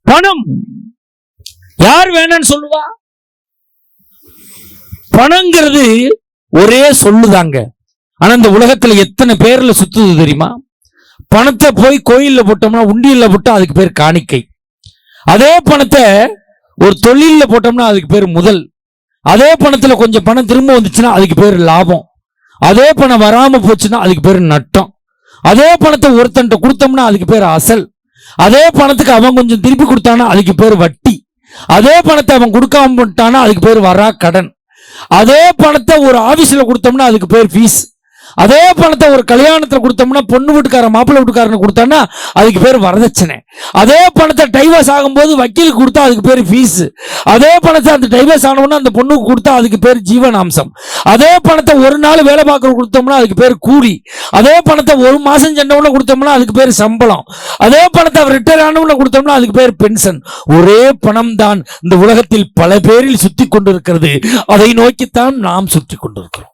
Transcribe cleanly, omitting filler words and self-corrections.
பணம் யார் வேணான்னு சொல்லுவா? பணங்கிறது ஒரே சொல்லுதாங்க. ஆனா இந்த உலகத்துல எத்தனை பேர்ல சுத்துது தெரியுமா? பணத்தை போய் கோயில்ல போட்டோம்னா, உண்டியல்ல போட்டா அதுக்கு பேர் காணிக்கை. அதே பணத்தை ஒரு தொழில போட்டோம்னா அதுக்கு பேர் முதல். அதே பணத்துல கொஞ்சம் பணம் திரும்ப வந்துச்சுன்னா அதுக்கு பேர் லாபம். அதே பணம் வராம போச்சுன்னா அதுக்கு பேர் நட்டம். அதே பணத்தை ஒருத்தன்ட்ட கொடுத்தோம்னா அதுக்கு பேர் அசல். அதே பணத்துக்கு அவன் கொஞ்சம் திருப்பி கொடுத்தானா அதுக்கு பேர் வட்டி. அதே பணத்தை அவன் கொடுக்காம போட்டானா அதுக்கு பேர் வரா கடன். அதே பணத்தை ஒரு ஆபீஸ்ல கொடுத்தோம்னா அதுக்கு பேர் ஃபீஸ். அதே பணத்தை ஒரு கல்யாணத்துல கொடுத்தோம்னா பொண்ணு வீட்டுக்கார மாப்பிள்ளை வீட்டுக்காரனு கொடுத்தானா அதுக்கு பேர் வரதட்சணை. அதே பணத்தை டைவர்ஸ் ஆகும்போது வக்கீலுக்கு கொடுத்தா அதுக்கு பேர் ஃபீஸ். அதே பணத்தை அந்த டைவர்ஸ் ஆனவொன்னா அந்த பொண்ணுக்கு கொடுத்தா அதுக்கு பேர் ஜீவனாம்சம். அதே பணத்தை ஒரு நாள் வேலை பார்க்க கொடுத்தோம்னா அதுக்கு பேர் கூலி. அதே பணத்தை ஒரு மாசம் சென்றவன கொடுத்தோம்னா அதுக்கு பேர் சம்பளம். அதே பணத்தை அவர் ரிட்டையர் ஆனவன கொடுத்தோம்னா அதுக்கு பேர் பென்ஷன். ஒரே பணம் தான் இந்த உலகத்தில் பல பேரில் சுத்தி கொண்டிருக்கிறது. அதை நோக்கித்தான் நாம் சுற்றி கொண்டிருக்கிறோம்.